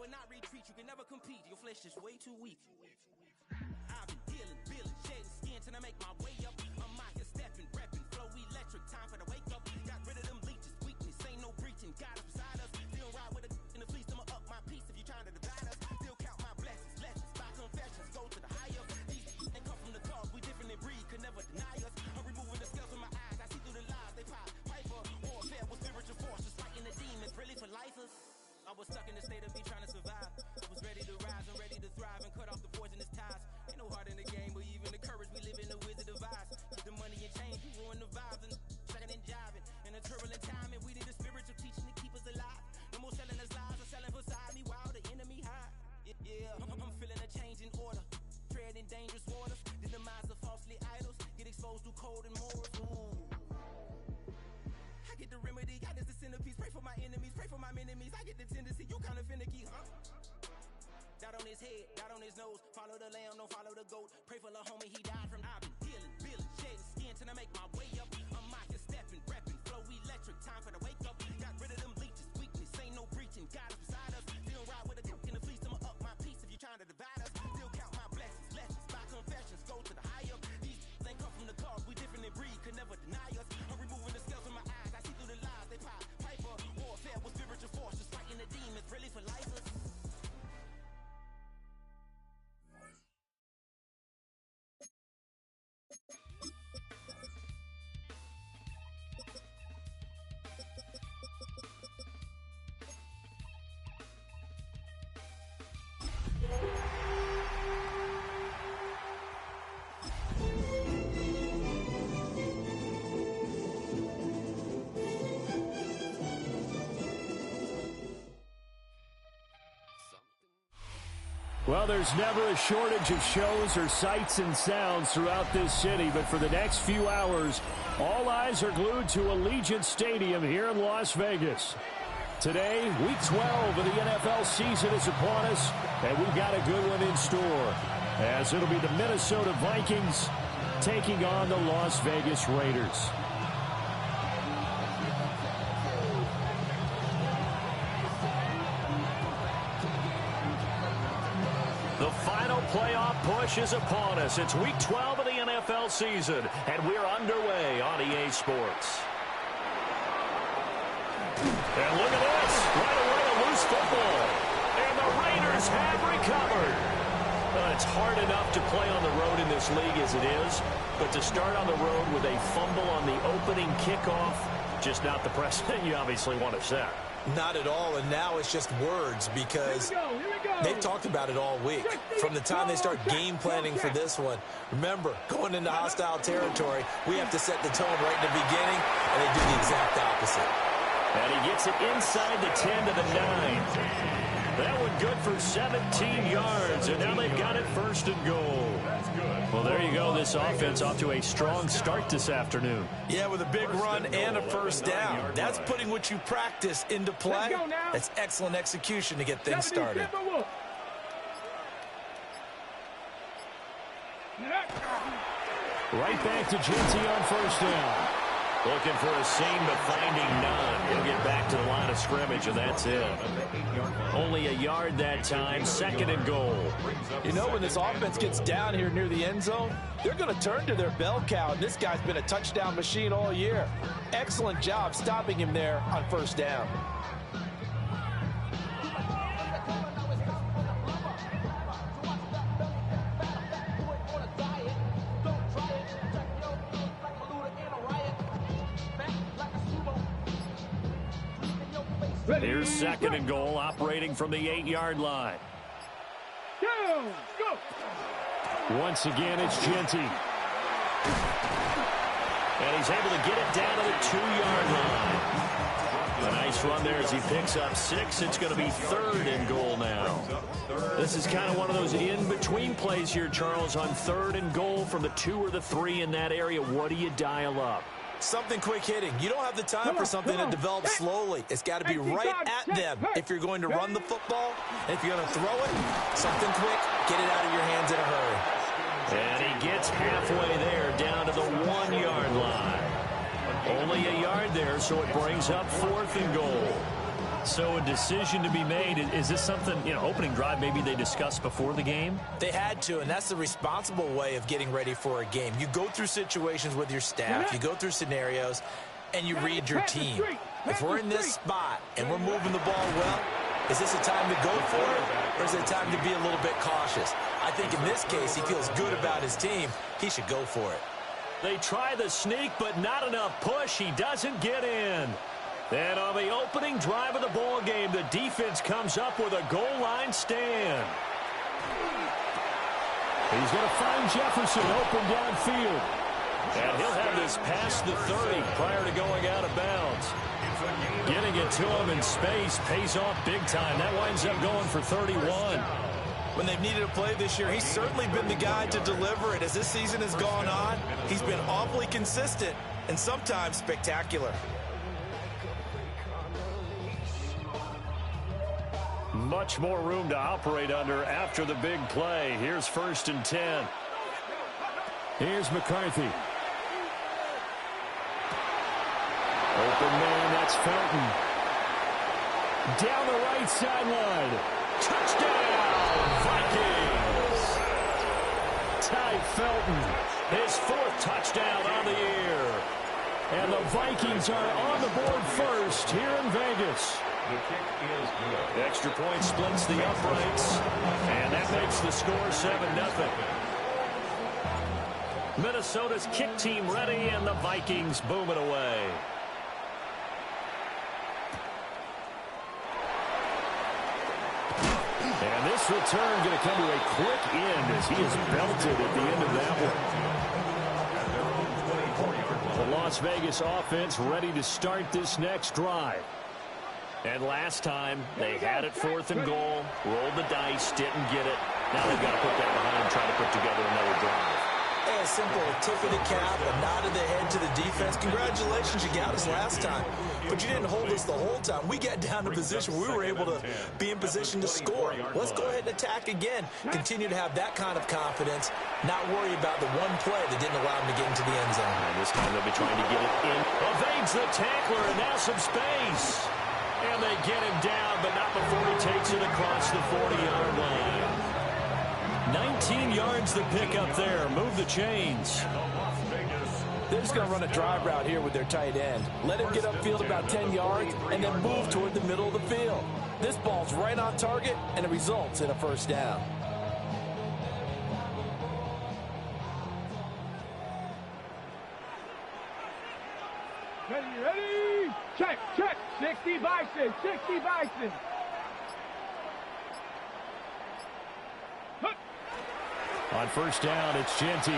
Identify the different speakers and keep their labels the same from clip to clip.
Speaker 1: but not retreat. You can never compete. Your flesh is way too weak. I've been dealing, shedding skin till I make my way up. I'm out here stepping, repping, flow electric. Time for the wake up. Got rid of them leeches, weakness, ain't no breaching. God is beside us. Still ride with a in the fleece. I'ma up my piece if you trying to divide us. Still count my blessings, legends, by confessions, go to the higher. These ain't come from the cause, we different in breed, could never deny us. I'm removing the scales from my eyes, I see through the lies they pop. Piper, warfare with spiritual forces, fighting the demons, really for lifers. I was stuck in the state of me trying to survive. I was ready to rise, I'm ready to thrive and cut off the poisonous ties. Ain't no heart in the game, but even the courage we live in the wizard of Oz. Get the money and change, we ruin the vibes and sucking and jiving. In a turbulent time, and we need a spiritual teaching to keep us alive. No more selling us lies, or selling beside me while the enemy hide. Yeah, I'm feeling a change in order. Treading dangerous waters, the demise of falsely idols. Get exposed through cold and morals. Ooh. I get the remedy, God is the centerpiece. Pray for my enemies, pray for my enemies. I get the tendency, you kinda finicky, huh? Dot on his head, dot on his nose. Follow the lamb, don't follow the goat. Pray for the homie, he died from. I've been dealing, shedding skin till I make my way up. I'm out here stepping, repping, flow electric. Time for the wake up. Got rid of them leeches, weakness, ain't no breaching. God is beside us. Still ride with a cook in the fleece. I'ma up my piece if you trying to divide us. Still count my blessings, legends, by confessions, go to the higher. These ain't come from the cause, we different in breed, could never deny us. I'm removing the scales from my eyes, I see through the lies they pop. Piper, warfare with spiritual forces, fighting the demons, really for lifers.
Speaker 2: Well, there's never a shortage of shows or sights and sounds throughout this city, but for the next few hours, all eyes are glued to Allegiant Stadium here in Las Vegas. Today, Week 12 of the NFL season is upon us, and we've got a good one in store, as it'll be the Minnesota Vikings taking on the Las Vegas Raiders. The final playoff push is upon us. It's Week 12 of the NFL season, and we're underway on EA Sports. And look at this. Right away, a loose football. And the Raiders have recovered. It's hard enough to play on the road in this league as it is, but to start on the road with a fumble on the opening kickoff, just not the precedent you obviously want to set.
Speaker 3: Not at all, and now it's just words because they've talked about it all week. From the time they start game planning for this one, remember, going into hostile territory, we have to set the tone right in the beginning, and they do the exact opposite.
Speaker 2: And he gets it inside the 10 to the 9. That one good for 17 yards, and now they've got it first and goal. Well, there you go. This offense off to a strong start this afternoon.
Speaker 3: Yeah, with a big run and a first down. That's putting what you practice into play. That's excellent execution to get things started.
Speaker 2: Right back to Genty on first down. Looking for a seam, but finding none. He'll get back to the line of scrimmage, and that's it. Only a yard that time, second and goal.
Speaker 4: You know, when this offense gets down here near the end zone, they're going to turn to their bell cow, and this guy's been a touchdown machine all year. Excellent job stopping him there on first down.
Speaker 2: Here's second and goal, operating from the 8-yard line. Go! Once again, it's Genty. And he's able to get it down to the 2-yard line. A nice run there as he picks up 6. It's going to be third and goal now. This is kind of one of those in-between plays here, Charles, on third and goal from the 2 or the 3 in that area. What do you dial up?
Speaker 3: Something quick hitting. You don't have the time for something that develops slowly. It's got to be right at them if you're going to run the football. And if you're going to throw it, something quick, get it out of your hands in a hurry.
Speaker 2: And he gets halfway there, down to the 1-yard line. Only a yard there, so it brings up fourth and goal. So a decision to be made. Is this something, opening drive maybe they discussed before the game?
Speaker 3: They had to, and that's the responsible way of getting ready for a game. You go through situations with your staff. You go through scenarios, and you read your team. If we're in this spot and we're moving the ball well, is this a time to go for it, or is it a time to be a little bit cautious? I think in this case, he feels good about his team. He should go for it.
Speaker 2: They try the sneak, but not enough push. He doesn't get in. And on the opening drive of the ball game, the defense comes up with a goal line stand. He's going to find Jefferson open downfield. And he'll have this past the 30 prior to going out of bounds. Getting it to him in space pays off big time. That winds up going for 31.
Speaker 3: When they've needed a play this year, he's certainly been the guy to deliver it. As this season has gone on, he's been awfully consistent and sometimes spectacular.
Speaker 2: Much more room to operate under after the big play. Here's 1st and 10. Here's McCarthy. Open man, that's Felton. Down the right sideline. Touchdown, Vikings! Ty Felton, his 4th touchdown on the year. And the Vikings are on the board first here in Vegas.
Speaker 5: The kick is good.
Speaker 2: Extra point splits the uprights, and that makes the score 7-0. Minnesota's kick team ready, and the Vikings boom it away. And this return going to come to a quick end as he is belted at the end of that one. The Las Vegas offense ready to start this next drive. And last time, they had it 4th and goal, rolled the dice, didn't get it. Now they've got to put that behind and try to put together another drive.
Speaker 3: Hey, a simple tip of the cap, a nod of the head to the defense. Congratulations, you got us last time. But you didn't hold us the whole time. We got down to position where we were able to be in position to score. Let's go ahead and attack again. Continue to have that kind of confidence, not worry about the one play that didn't allow him to get into the end zone.
Speaker 2: And this time they'll be trying to get it in. Evades the tackler, and now some space. And they get him down, but not before he takes it across the 40-yard line. 19 yards the pick up there. Move the chains.
Speaker 4: They're just going to run a drive route here with their tight end. Let him get upfield about 10 yards and then move toward the middle of the field. This ball's right on target, and it results in a 1st down.
Speaker 6: Ready? Check. 60 Bison.
Speaker 2: On 1st down, it's Genty.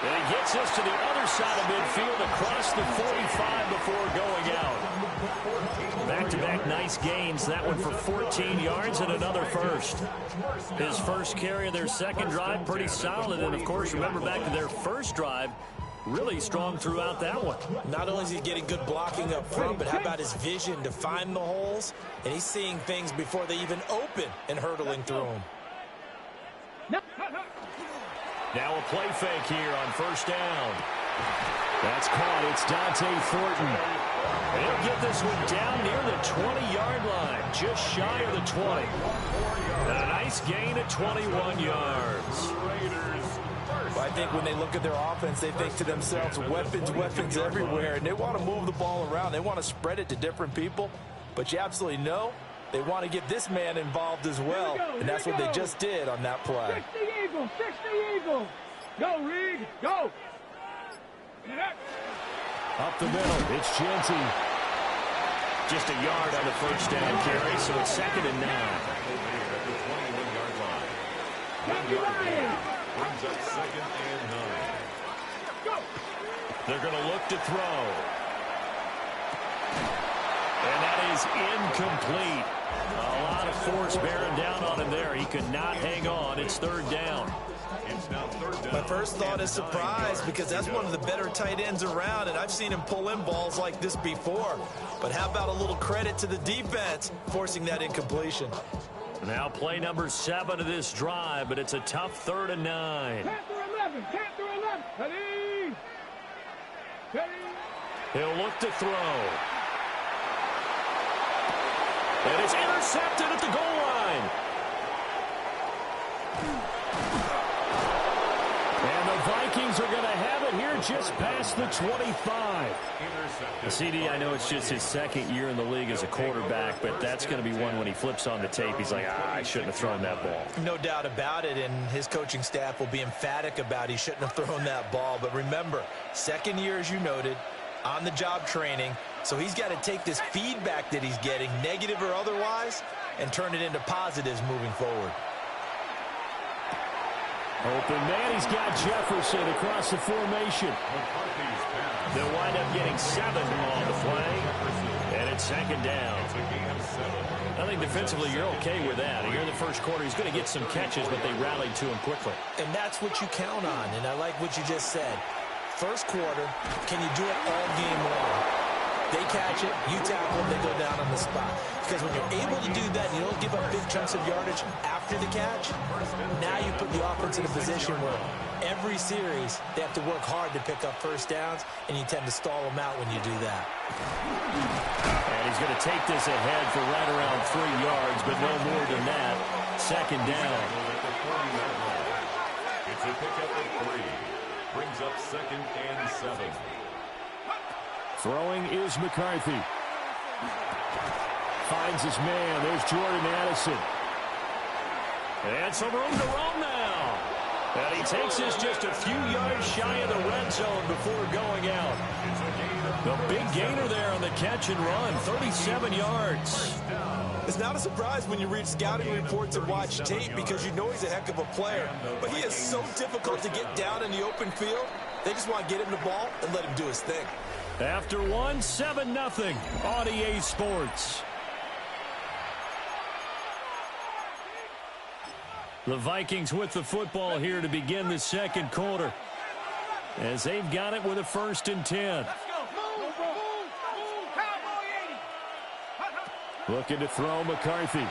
Speaker 2: And he gets us to the other side of midfield across the 45 before going out. Back-to-back nice gains. That one for 14 yards and another 1st. His 1st carry of their 2nd drive, pretty solid. And, of course, remember back to their 1st drive, really strong throughout that one.
Speaker 3: Not only is he getting good blocking up front, but how about his vision to find the holes? And he's seeing things before they even open and hurtling through them.
Speaker 2: Now a play fake here on 1st down. That's caught. It's Dante Thornton. He'll get this one down near the 20-yard line, just shy of the 20. And a nice gain at 21 yards.
Speaker 4: I think when they look at their offense, they think to themselves, weapons everywhere, and they want to move the ball around. They want to spread it to different people, but you absolutely know they want to get this man involved as well, and that's what they just did on that play.
Speaker 6: 60 Eagles. Go, Reed, go.
Speaker 2: Up the middle, it's Genty. Just a yard on the 1st down carry, so it's 2nd and 9.
Speaker 5: Brings up 2nd and 9.
Speaker 2: They're going to look to throw. And that is incomplete. A lot of force bearing down on him there. He could not hang on. It's 3rd down.
Speaker 5: It's now 3rd down.
Speaker 3: My first thought is surprise, because that's one of the better tight ends around, and I've seen him pull in balls like this before. But how about a little credit to the defense forcing that incompletion?
Speaker 2: Now play number 7 of this drive, but it's a tough 3rd and 9.
Speaker 6: 10 through 11. Ready.
Speaker 2: He'll look to throw. And it's intercepted at the goal line. And the Vikings are going to have it here just past the 25. CD, I know it's just his second year in the league as a quarterback, but that's going to be one when he flips on the tape. He's like, I shouldn't have thrown that ball.
Speaker 3: No doubt about it, and his coaching staff will be emphatic about he shouldn't have thrown that ball. But remember, second year, as you noted, on-the-job training. So he's got to take this feedback that he's getting, negative or otherwise, and turn it into positives moving forward.
Speaker 2: Open man, he's got Jefferson across the formation. They'll wind up getting 7 on the play, and it's second down. I think defensively you're okay with that. Here in the first quarter, he's going to get some catches, but they rallied to him quickly.
Speaker 3: And that's what you count on, and I like what you just said. First quarter, can you do it all game long? They catch it, you tackle them, they go down on the spot. Because when you're able to do that, and you don't give up big chunks of yardage after the catch, now you put the offense in a position where every series they have to work hard to pick up first downs, and you tend to stall them out when you do that.
Speaker 2: And he's going to take this ahead for right around 3 yards, but no more than that. Second down.
Speaker 5: It's a pickup of 3. Brings up 2nd and 7.
Speaker 2: Throwing is McCarthy. Finds his man. There's Jordan Addison. And some room to roam now. And he takes this just a few yards shy of the red zone before going out. The big gainer there on the catch and run, 37 yards.
Speaker 3: It's not a surprise when you read scouting reports and watch tape because you know he's a heck of a player. But he is so difficult to get down in the open field. They just want to get him the ball and let him do his thing.
Speaker 2: After one, 7-0 on EA Sports. The Vikings with the football here to begin the second quarter, as they've got it with a 1st and 10. Looking to throw McCarthy. And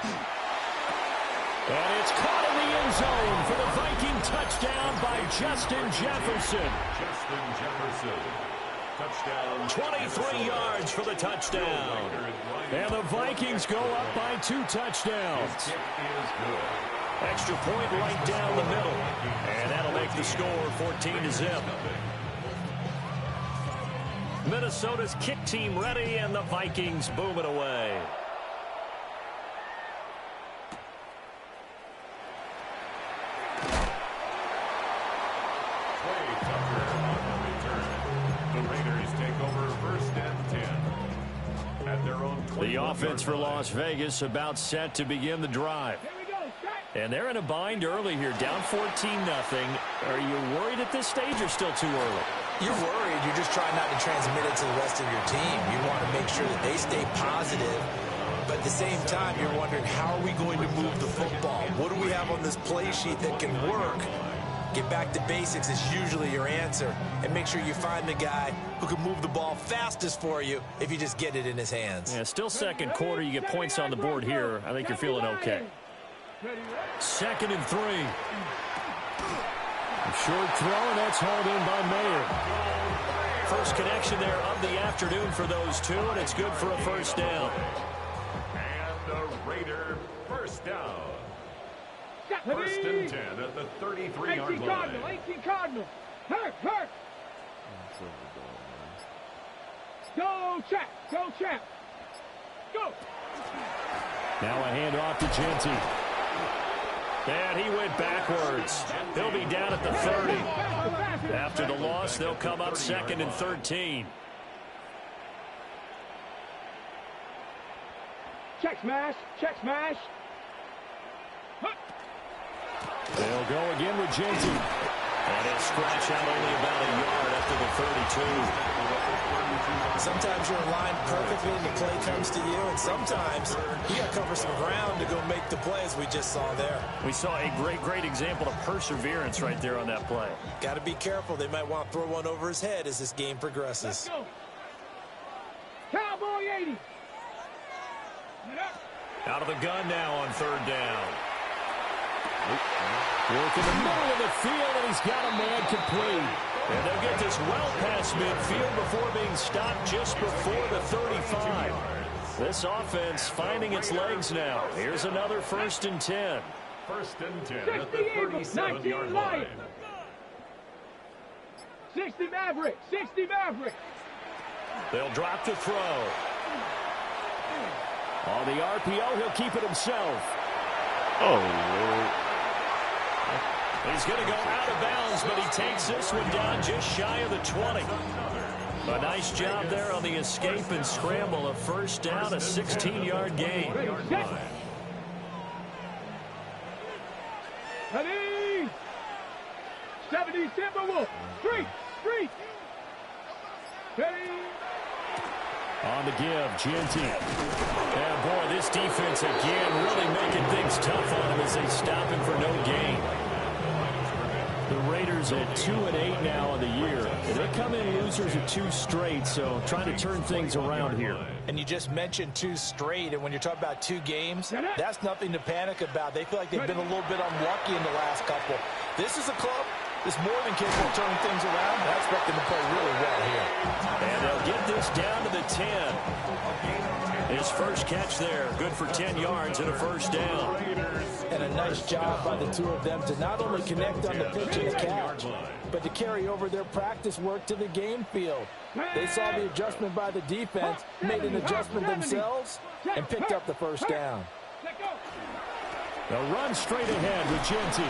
Speaker 2: it's caught in the end zone for the Viking touchdown by Justin Jefferson.
Speaker 5: Justin Jefferson. Touchdown.
Speaker 2: 23 yards for the touchdown. And the Vikings go up by 2 touchdowns. Extra point right down the middle. And that'll make the score 14-0. Minnesota's kick team ready, and the Vikings boom it away. The offense for Las Vegas about set to begin the drive. And they're in a bind early here, down 14-0. Are you worried at this stage or still too early?
Speaker 3: You're worried. You're just trying not to transmit it to the rest of your team. You want to make sure that they stay positive. But at the same time, you're wondering, how are we going to move the football? What do we have on this play sheet that can work? Get back to basics is usually your answer. And make sure you find the guy who can move the ball fastest for you if you just get it in his hands.
Speaker 2: Yeah, still second quarter. You get points on the board here. I think you're feeling okay. 2nd and 3. A short throw, and that's hauled in by Mayer. First connection there of the afternoon for those two, and it's good for a 1st down.
Speaker 5: And the Raider first down. 1st and 10 at the 33-yard line.
Speaker 6: 18 Cardinal. Hurt. Go, Chap. Go, Chap. Go.
Speaker 2: Now a handoff to Genty. And he went backwards. He'll be down at the 30. After the loss, they'll come up 2nd and 13.
Speaker 6: Check smash.
Speaker 2: They'll go again with Genty. And he'll scratch out only about a yard after the 32.
Speaker 3: Sometimes you're aligned perfectly and the play comes to you, and sometimes you got to cover some ground to go make the play, as we just saw there.
Speaker 2: We saw a great example of perseverance right there on that play.
Speaker 3: Got to be careful. They might want to throw one over his head as this game progresses.
Speaker 6: Let's go. Cowboy 80.
Speaker 2: Out of the gun now on 3rd down. Work in the middle of the field, and he's got a man complete. And they'll get this well past midfield before being stopped just before the 35. This offense finding its legs now. Here's another 1st and 10.
Speaker 5: 1st and 10 at the 37-yard line.
Speaker 6: 60 Maverick. 60 Maverick.
Speaker 2: They'll drop the throw. On the RPO, he'll keep it himself.
Speaker 7: Oh, Lord.
Speaker 2: He's going to go out of bounds, but he takes this one down just shy of the 20. A nice job there on the escape and scramble. A 1st down, a 16-yard gain.
Speaker 6: Ready? 70 Timberwolf. Street. Ready?
Speaker 2: On the give, Genty. And boy, this defense again really making things tough on him as they stop him for no gain. The Raiders at 2-8 now on the year. They come in losers of 2 straight, so trying to turn things around here.
Speaker 4: And you just mentioned 2 straight, and when you're talking about 2 games, that's nothing to panic about. They feel like they've been a little bit unlucky in the last couple. This is a club that's more than capable of turning things around, and I expect them to play really well here.
Speaker 2: And they'll get this down to the 10. His first catch there, good for 10 yards and a 1st down.
Speaker 4: And a nice job by the 2 of them to not only connect on the pitch and the catch, but to carry over their practice work to the game field. They saw the adjustment by the defense, made an adjustment themselves, and picked up the 1st down.
Speaker 2: They'll run straight ahead with Genty.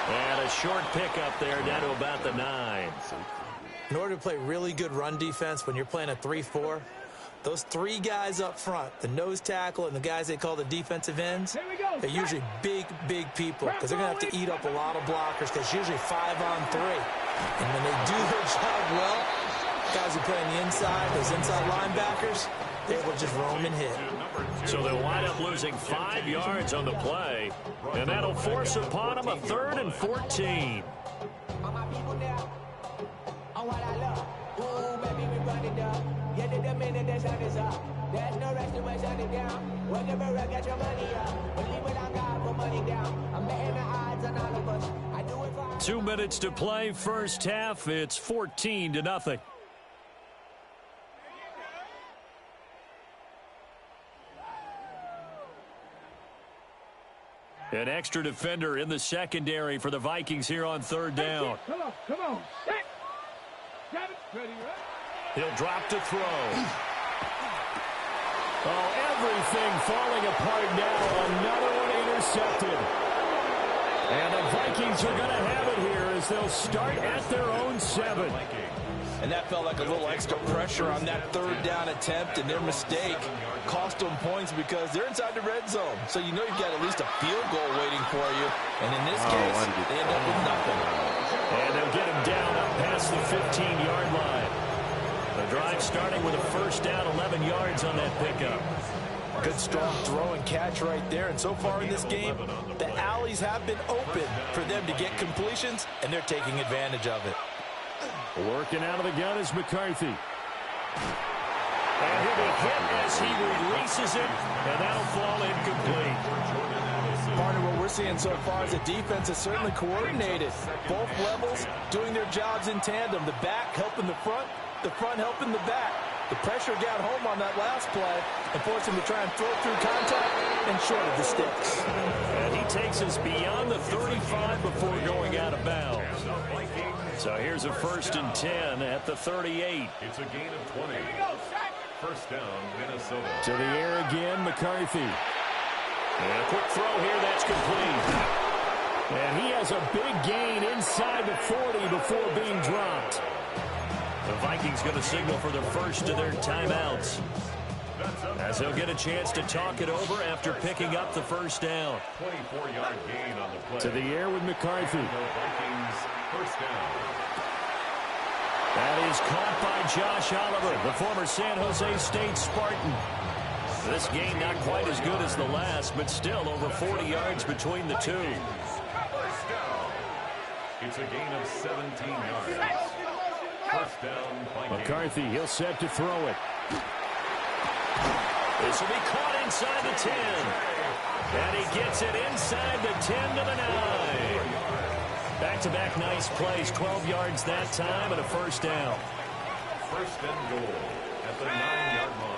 Speaker 2: And a short pickup there down to about the 9.
Speaker 3: In order to play really good run defense when you're playing a 3-4, those 3 guys up front, the nose tackle and the guys they call the defensive ends, they're usually big people because they're going to have to eat up a lot of blockers because it's usually 5-on-3. And when they do their job well, guys who play on the inside, those inside linebackers, they're able to just roam and hit.
Speaker 2: So they'll wind up losing 5 yards on the play, and that'll force upon them a 3rd and 14.
Speaker 8: There's no rest to shut it down. Whatever, get your money up. Believe it on God, put money down. I'm betting the odds on all of us. I do it for
Speaker 2: 2 minutes to play, 1st half. It's 14-0. An extra defender in the secondary for the Vikings here on 3rd down.
Speaker 6: Come on. Set. Got it. Ready, right?
Speaker 2: He'll drop to throw. Oh, everything falling apart now. Another one intercepted. And the Vikings are going to have it here as they'll start at their own 7.
Speaker 4: And that felt like a little extra pressure on that 3rd down attempt, and their mistake cost them points because they're inside the red zone. So you know you've got at least a field goal waiting for you. And in this case, they end up with nothing.
Speaker 2: And they'll get him down up past the 15-yard line. The drive starting with a 1st down, 11 yards on that pickup.
Speaker 4: Good strong throw and catch right there. And so far in this game, the alleys have been open for them to get completions, and they're taking advantage of it.
Speaker 2: Working out of the gun is McCarthy. And he'll be hit as he releases it, and that'll fall incomplete.
Speaker 4: Partner, what we're seeing so far is the defense is certainly coordinated. Both levels doing their jobs in tandem. The back helping the front helping the back. The pressure got home on that last play and forced him to try and throw through contact and short of the sticks.
Speaker 2: And he takes us beyond the 35 before going out of bounds. So here's a 1st and 10 at the 38.
Speaker 5: It's a gain of 20. 1st down, Minnesota.
Speaker 2: To the air again, McCarthy. And a quick throw here, that's complete. And he has a big gain inside the 40 before being dropped. The Vikings going to signal for the first of their timeouts, as they'll get a chance to talk it over after picking up the 1st down.
Speaker 5: 24-yard gain on the play.
Speaker 2: To the air with McCarthy.
Speaker 5: The Vikings 1st down.
Speaker 2: That is caught by Josh Oliver, the former San Jose State Spartan. This game not quite as good as the last, but still over 40 yards between the two.
Speaker 5: 1st down. It's a gain of 17 yards. 1st down, Vikings.
Speaker 2: McCarthy, he'll set to throw it. This will be caught inside the 10. And he gets it inside the 10 to the 9. Back-to-back nice plays, 12 yards that time and a 1st down.
Speaker 5: 1st and goal at the 9-yard line.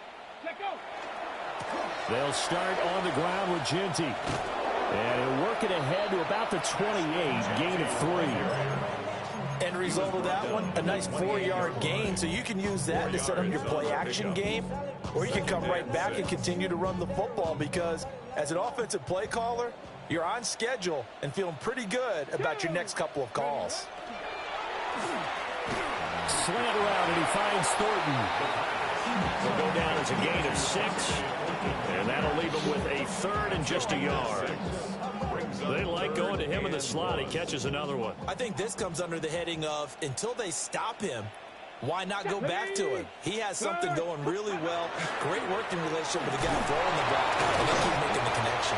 Speaker 2: They'll start on the ground with Genty. And he'll work it ahead to about the 28, gain of 3.
Speaker 4: End result of that one, a nice 4-yard gain. So you can use that to set up your play-action game, or you can come right back and continue to run the football because as an offensive play caller, you're on schedule and feeling pretty good about your next couple of calls.
Speaker 2: Slant around, and he finds Thornton.
Speaker 9: Will go down as a gain of 6, and that'll leave him with a 3rd and just a yard. They like going to him in the slot. He catches another one.
Speaker 3: I think this comes under the heading of until they stop him, why not go back to him? He has something going really well. Great working relationship with the guy throwing the ball, and they keep making the connection.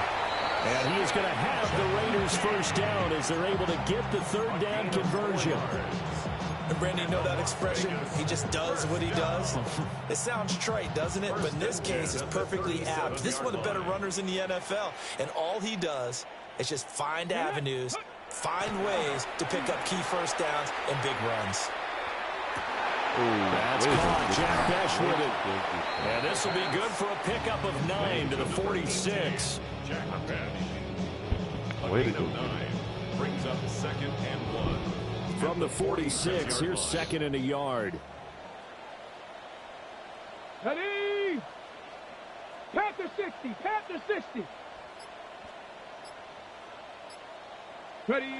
Speaker 2: And he is going to have the Raiders first down as they're able to get the 3rd down conversion.
Speaker 3: And Brandy, you know that expression? He just does what he does. It sounds trite, doesn't it? But in this case, it's perfectly apt. This is one of the better runners in the NFL. And all he does is just find avenues, find ways to pick up key first downs and big runs.
Speaker 2: That's caught. Jack Besh with it. And this will be good for a pickup of 9 to the 46.
Speaker 5: Jack Besh.
Speaker 7: Way to go.
Speaker 5: 9 brings up 2nd and 1.
Speaker 2: From the 46, here's 2nd and a yard.
Speaker 6: Ready? Panther 60, Panther 60. Ready?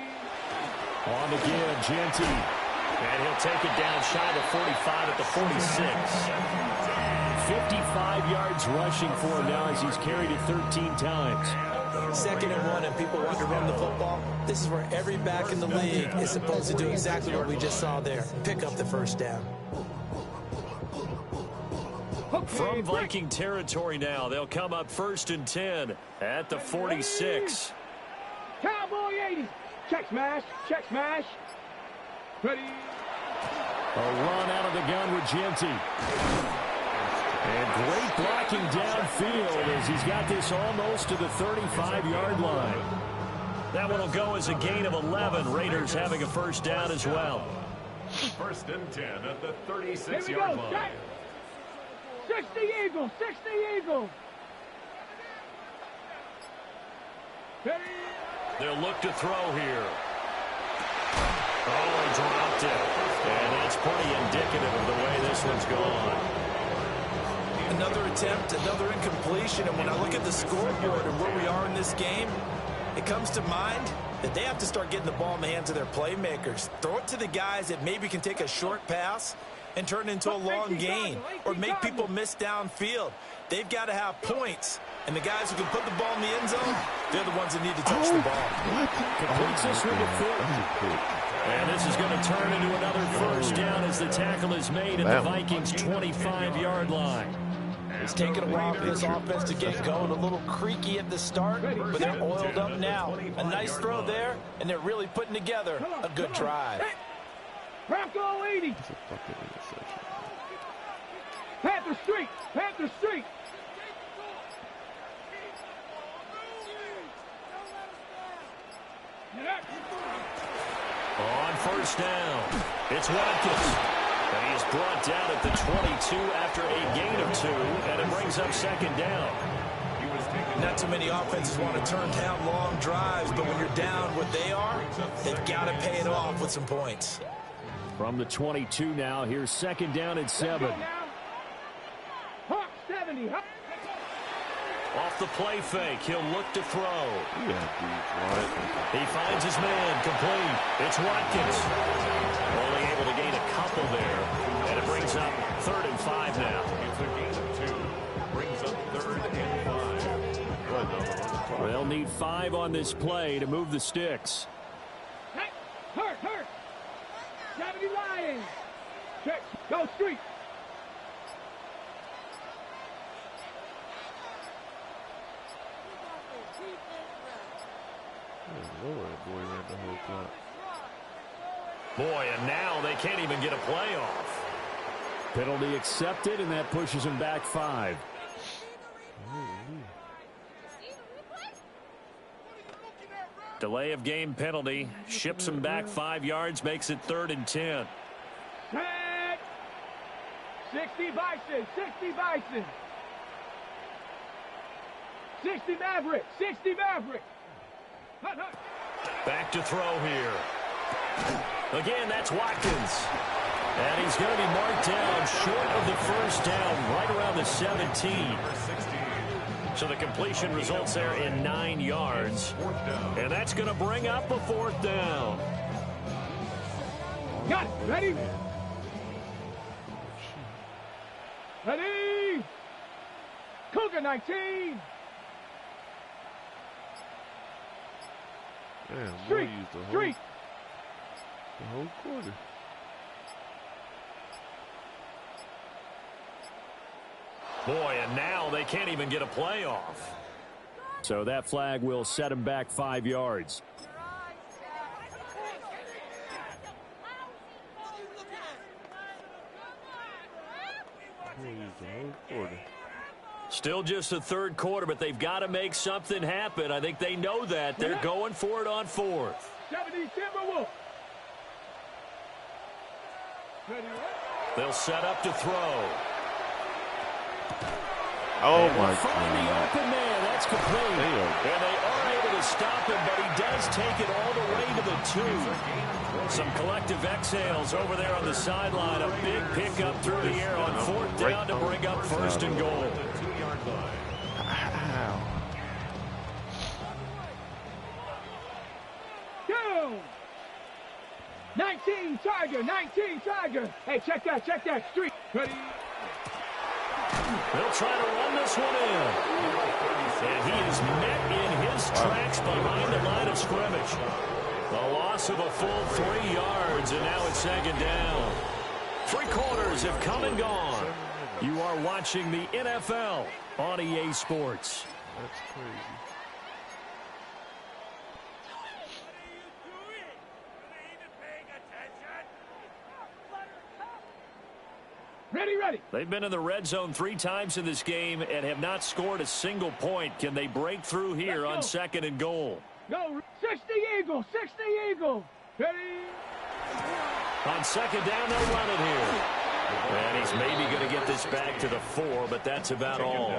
Speaker 2: On again, Genty.
Speaker 9: And he'll take it down shy of the 45 at the 46.
Speaker 2: 55 yards rushing for him now as he's carried it 13 times.
Speaker 3: 2nd and 1, and people want to run the football. This is where every back in the league is supposed to do exactly what we just saw there. Pick up the first down.
Speaker 9: From Viking territory now, they'll come up 1st and 10 at the 46.
Speaker 6: Cowboy 80. Check smash, check smash. Ready?
Speaker 2: A run out of the gun with Genty. And great blocking downfield as he's got this almost to the 35-yard line.
Speaker 9: That one will go as a gain of 11. Raiders having a first down as well.
Speaker 5: 1st and 10 at the 36-yard line.
Speaker 6: 60 Eagles, 60 Eagles. Ready?
Speaker 9: They'll look to throw here. Oh, he dropped it. And that's pretty indicative of the way this one's gone.
Speaker 3: Another attempt, another incompletion, and when I look at the scoreboard and where we are in this game, it comes to mind that they have to start getting the ball in the hands of their playmakers. Throw it to the guys that maybe can take a short pass and turn it into a long gain or make people miss downfield. They've got to have points, and the guys who can put the ball in the end zone, they're the ones that need to touch the ball.
Speaker 2: Completes this one to Thornton.
Speaker 9: And this is going to turn into another first down as the tackle is made at the Vikings' 25-yard line.
Speaker 3: It's taken a while for this offense to get going. A little creaky at the start, but they're oiled up now. A nice throw there, and they're really putting together a good drive.
Speaker 6: Bronco 80. Panther Street, Panther Street.
Speaker 9: On first down, it's Watkins. And he is brought down at the 22 after a gain of 2, and it brings up 2nd down.
Speaker 3: Not too many offenses want to turn down long drives, but when you're down what they are, they've got to pay it off with some points.
Speaker 2: From the 22 now, here's 2nd down and 7.
Speaker 6: Hawk 70.
Speaker 9: Off the play fake, he'll look to throw. He finds his man, complete. It's Watkins. Only able to gain a couple there, and it brings up 3rd and 5 now.
Speaker 5: It's a gain of 2. Brings up 3rd and 5.
Speaker 2: They'll need 5 on this play to move the sticks.
Speaker 6: Hurt. 70 Lions. Check. Go Street.
Speaker 9: Boy, and now they can't even get a play off.
Speaker 2: Penalty accepted, and that pushes him back 5.
Speaker 9: Delay of game penalty ships him back 5 yards, makes it 3rd and 10.
Speaker 6: Set. 60 Bison, 60 Bison. 60 Maverick. 60 Maverick.
Speaker 9: Back to throw here. Again, that's Watkins. And he's going to be marked down short of the first down, right around the 17. So the completion results there in 9 yards. And that's going to bring up a 4th down.
Speaker 6: Got it. Ready? Ready? Cougar 19.
Speaker 7: Damn,
Speaker 6: Street. Street.
Speaker 7: The whole quarter.
Speaker 9: Boy, and now they can't even get a play off.
Speaker 2: So that flag will set him back 5 yards.
Speaker 9: Still just the 3rd quarter, but they've got to make something happen. I think they know that. They're going for it on 4th.
Speaker 6: 70 Timberwolves.
Speaker 9: They'll set up to throw.
Speaker 7: Oh, my
Speaker 2: God. The open man. That's complete.
Speaker 9: And they are able to stop him, but he does take it all the way to the 2. Some collective exhales over there on the sideline. A big pickup through the air on 4th down to bring up 1st and goal.
Speaker 6: Go! 19 Tiger, 19 Tiger. Hey, check that, Street. Ready?
Speaker 9: They'll try to run this one in. And he is met in his tracks behind the line of scrimmage. A loss of a full 3 yards, and now it's 2nd down. 3 quarters have come and gone.
Speaker 2: You are watching the NFL on EA Sports.
Speaker 7: That's crazy.
Speaker 6: Ready.
Speaker 2: They've been in the red zone 3 times in this game and have not scored a single point. Can they break through here on 2nd and goal?
Speaker 6: Go, 60 Eagles, 60 Eagles. Ready?
Speaker 2: On 2nd down, they'll run it here. And he's maybe going to get this back to the 4, but that's about all.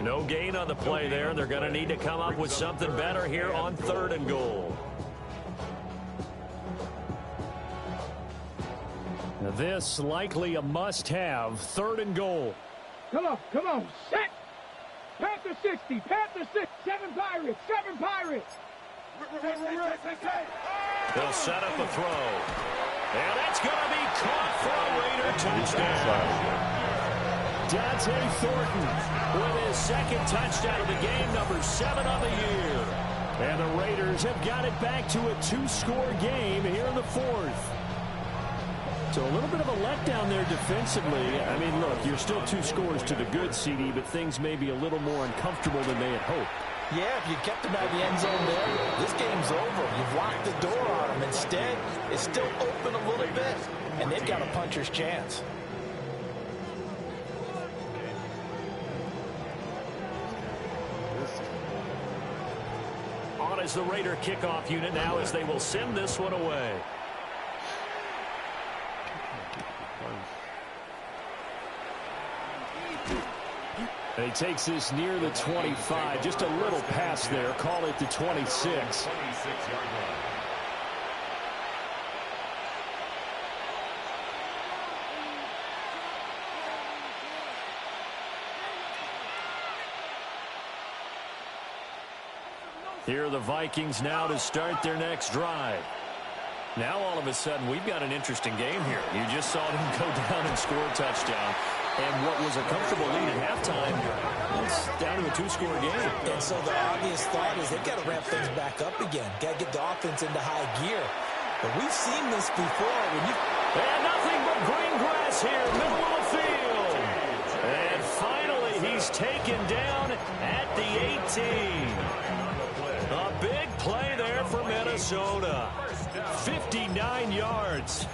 Speaker 2: No gain on the play there. They're going to need to come up with something better here on 3rd and goal. Now this likely a must-have, 3rd and goal.
Speaker 6: Come on, set. Panther 60, Panther 6, 7 Pirates, 7 Pirates.
Speaker 2: They'll set up a throw. And that's going to be caught for a Raider touchdown. Dante Thornton with his 2nd touchdown of the game, number 7 on the year. And the Raiders have got it back to a 2-score game here in the 4th. So a little bit of a letdown there defensively. I mean, look, you're still 2 scores to the good, CD, but things may be a little more uncomfortable than they had hoped.
Speaker 4: Yeah, if you kept them out of the end zone there, this game's over. You've locked the door on them. Instead, it's still open a little bit, and they've got a puncher's chance.
Speaker 2: On as the Raider kickoff unit now as they will send this one away. And he takes this near the 25. Just a little pass there. Call it the 26. Here are the Vikings now to start their next drive. Now all of a sudden we've got an interesting game here. You just saw them go down and score a touchdown. And what was a comfortable lead at halftime, it's down to a 2-score game.
Speaker 3: And so the obvious thought is they've got to ramp things back up again. Got to get the offense into high gear. But we've seen this before.
Speaker 2: And nothing but green grass here, middle of the field. And finally, he's taken down at the 18. A big play there for Minnesota. 59 yards.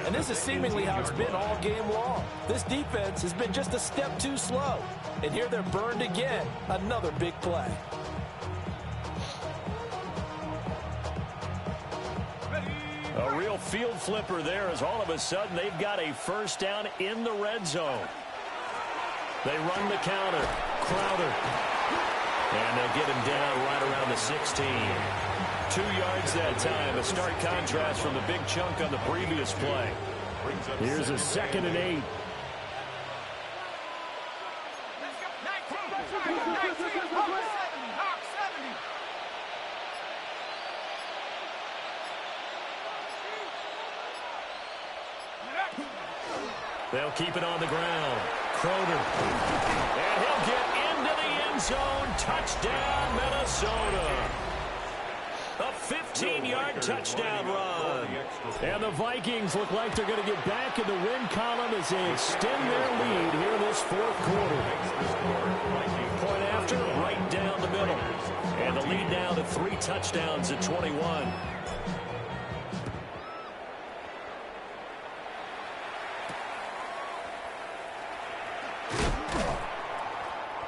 Speaker 4: And this is seemingly how it's been all game long. This defense has been just a step too slow. And here they're burned again. Another big play.
Speaker 2: A real field flipper there as all of a sudden they've got a 1st down in the red zone. They run the counter.
Speaker 9: Crowder. And they'll get him down right around the 16. 2 yards that time. A stark contrast from the big chunk on the previous play. Here's a 2nd and 8. They'll keep it on the ground. Crowder. And he'll get into the end zone. Touchdown, Minnesota. A 15-yard touchdown run. And the Vikings look like they're going to get back in the win column as they extend their lead here this 4th quarter. Point after, right down the middle. And the lead now to 3 touchdowns at 21.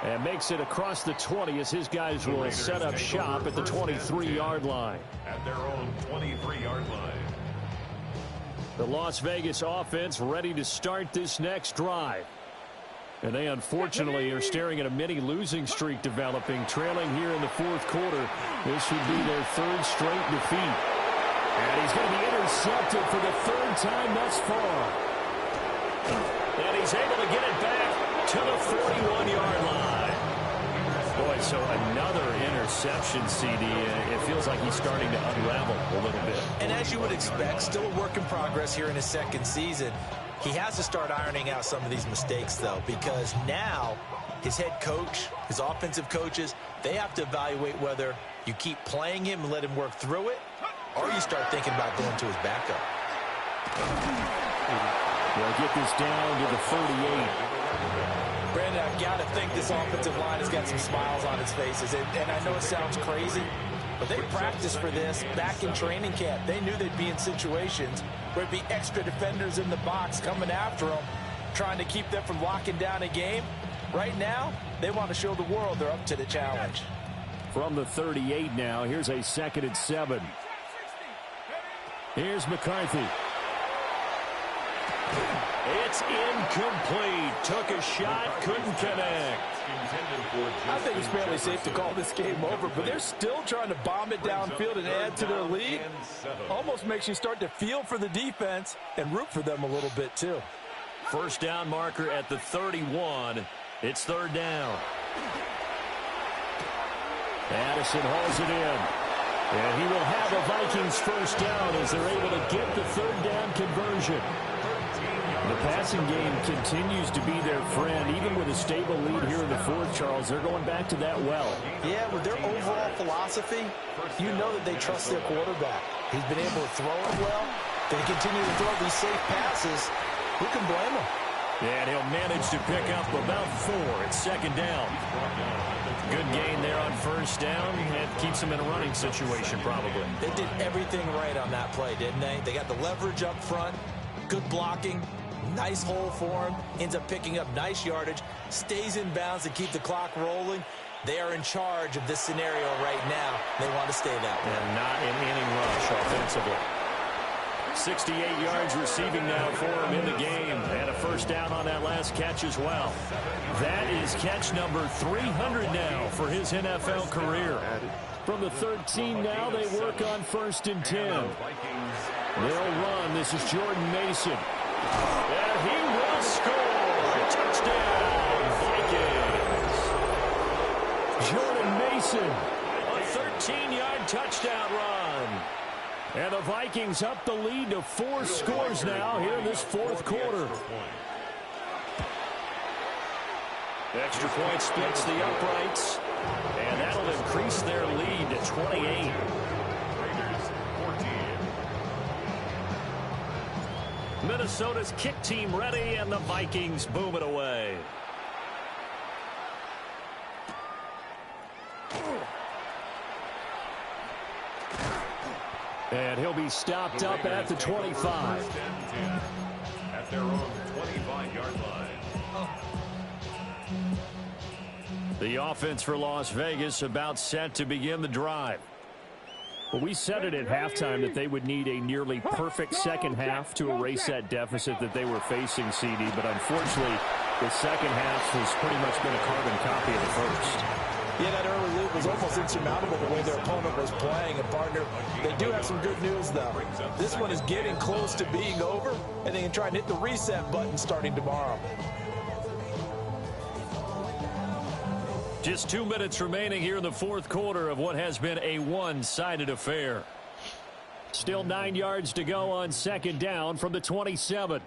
Speaker 9: And makes it across the 20 as his guys will set up shop at the 23-yard line.
Speaker 5: At their own 23-yard line.
Speaker 2: The Las Vegas offense ready to start this next drive. And they unfortunately are staring at a mini losing streak developing, trailing here in the 4th quarter. This would be their 3rd straight defeat. And he's going to be intercepted for the 3rd time thus far.
Speaker 9: And he's able to get it back to the 41-yard line. Boy, so another interception, CD. It feels like he's starting to unravel a little bit.
Speaker 3: And as you would expect, still a work in progress here in his 2nd season. He has to start ironing out some of these mistakes, though, because now his head coach, his offensive coaches, they have to evaluate whether you keep playing him and let him work through it, or you start thinking about going to his backup.
Speaker 2: They'll get this down to the 38.
Speaker 3: Brandon, I've got to think this offensive line has got some smiles on its faces. And I know it sounds crazy, but they practiced for this back in training camp. They knew they'd be in situations where there'd be extra defenders in the box coming after them, trying to keep them from locking down a game. Right now, they want to show the world they're up to the challenge.
Speaker 2: From the 38 now, here's a 2nd and 7. Here's McCarthy.
Speaker 9: It's incomplete. Took a shot, couldn't connect.
Speaker 4: I think it's fairly safe to call this game over, but they're still trying to bomb it downfield and add to their lead. Almost makes you start to feel for the defense and root for them a little bit, too.
Speaker 9: 1st down marker at the 31. It's 3rd down.
Speaker 2: Addison hauls it in. And he will have a Vikings 1st down as they're able to get the 3rd down conversion. The passing game continues to be their friend, even with a stable lead here in the 4th, Charles. They're going back to that well.
Speaker 3: Yeah, with their overall philosophy, you know that they trust their quarterback. He's been able to throw it well. They continue to throw these safe passes. Who can blame him?
Speaker 9: And he'll manage to pick up about 4 at 2nd down. Good gain there on 1st down. It keeps them in a running situation, probably.
Speaker 3: They did everything right on that play, didn't they? They got the leverage up front, good blocking, nice hole for him, ends up picking up nice yardage, stays in bounds to keep the clock rolling. They are in charge of this scenario right now. They want to stay that way.
Speaker 9: And not an inning rush offensively. 68 yards receiving now for him in the game. And a 1st down on that last catch as well. That is catch number 300 now for his NFL career. From the 13 now, they work on 1st and 10. They'll run. This is Jordan Mason. And he will score. Touchdown, Vikings. Jordan Mason. A 13-yard touchdown run. And the Vikings up the lead to 4 scores now here in this 4th quarter. Extra point splits the uprights. And that'll increase their lead to 28. Minnesota's kick team ready, and the Vikings boom it away. And he'll be stopped up at the 25.
Speaker 5: At their own 25-yard line.
Speaker 2: The offense for Las Vegas about set to begin the drive. Well, we said it at halftime that they would need a nearly perfect second half to erase that deficit that they were facing, CD. But unfortunately, the second half has pretty much been a carbon copy of the first.
Speaker 4: Yeah, that early lead was almost insurmountable the way their opponent was playing. And, partner, they do have some good news, though. This one is getting close to being over, and they can try and hit the reset button starting tomorrow.
Speaker 2: Just 2 minutes remaining here in the fourth quarter of what has been a one-sided affair. Still 9 yards to go on second down from the 27.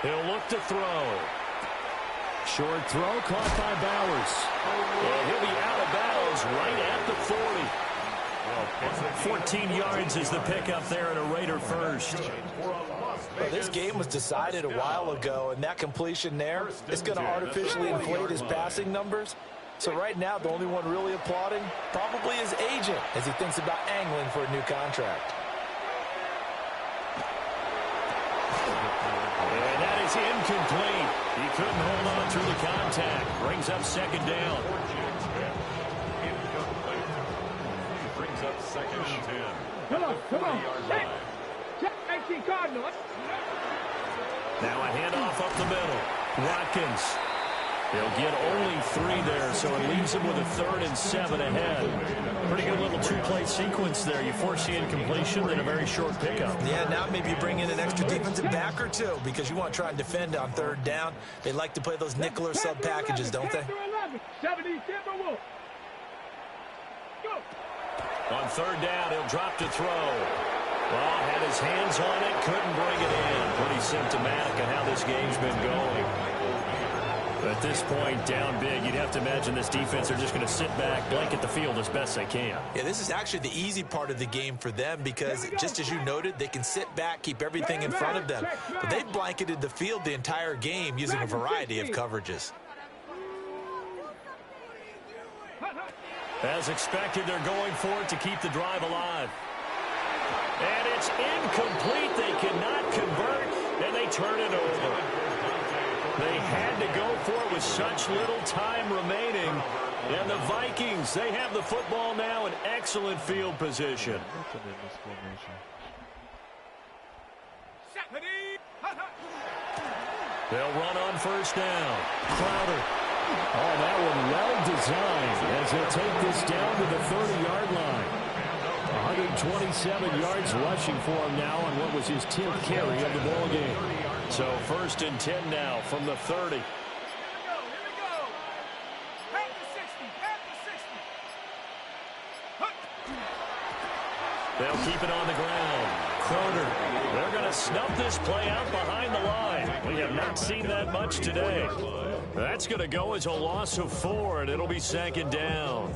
Speaker 2: He'll look to throw. Short throw caught by Bowers. And he'll be out of bounds right at the 40. 14 yards is the pickup there at a Raider first.
Speaker 4: Well, this game was decided a while ago, and that completion there is going to artificially inflate his passing numbers. So right now, the only one really applauding probably his agent as he thinks about angling for a new contract.
Speaker 2: And that is incomplete. He couldn't hold on through the contact. Brings up second down.
Speaker 5: Brings up second and 10.
Speaker 6: Come on. Check 18 Cardinals.
Speaker 2: Now a handoff up the middle. Watkins. He'll get only 3 there, so it leaves him with a 3rd and 7 ahead. Pretty good little two-play sequence there. You force the incompletion, then a very short pickup.
Speaker 4: Yeah, now maybe you bring in an extra defensive back or two because you want to try and defend on 3rd down. They like to play those nickel or sub packages, don't they?
Speaker 6: 70 Timberwolves.
Speaker 2: On 3rd down, he'll drop to throw. Well, had his hands on it, couldn't bring it in. Pretty symptomatic of how this game's been going. At this point, down big, you'd have to imagine this defense are just going to sit back, blanket the field as best they can.
Speaker 4: Yeah, this is actually the easy part of the game for them because, just as you noted, they can sit back, keep everything in front of them. But they've blanketed the field the entire game using a variety of coverages.
Speaker 2: As expected, they're going for it to keep the drive alive. And it's incomplete. They cannot convert, and they turn it over. They had to go for it with such little time remaining. And the Vikings, they have the football now in excellent field position. They'll run on first down. Crowder. Oh, that one well designed as they'll take this down to the 30-yard line. 127 yards rushing for him now on what was his 10th carry of the ball game. So 1st and 10 now from the 30.
Speaker 6: Here we go. At the 60.
Speaker 2: They'll keep it on the ground. Crowder. They're going to snuff this play out behind the line. We have not seen that much today. That's going to go as a loss of 4, and it'll be second down.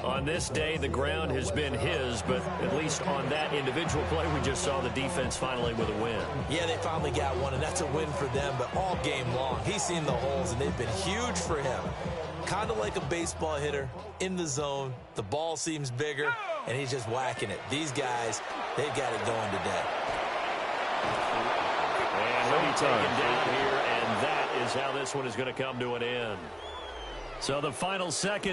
Speaker 2: On this day, the ground has been his, but at least on that individual play, we just saw the defense finally with a win.
Speaker 4: Yeah, they finally got one, and that's a win for them, but all game long, he's seen the holes, and they've been huge for him. Kind of like a baseball hitter in the zone. The ball seems bigger, and he's just whacking it. These guys, they've got it going today.
Speaker 2: And he'll be taken down here, and that is how this one is going to come to an end. So the final seconds.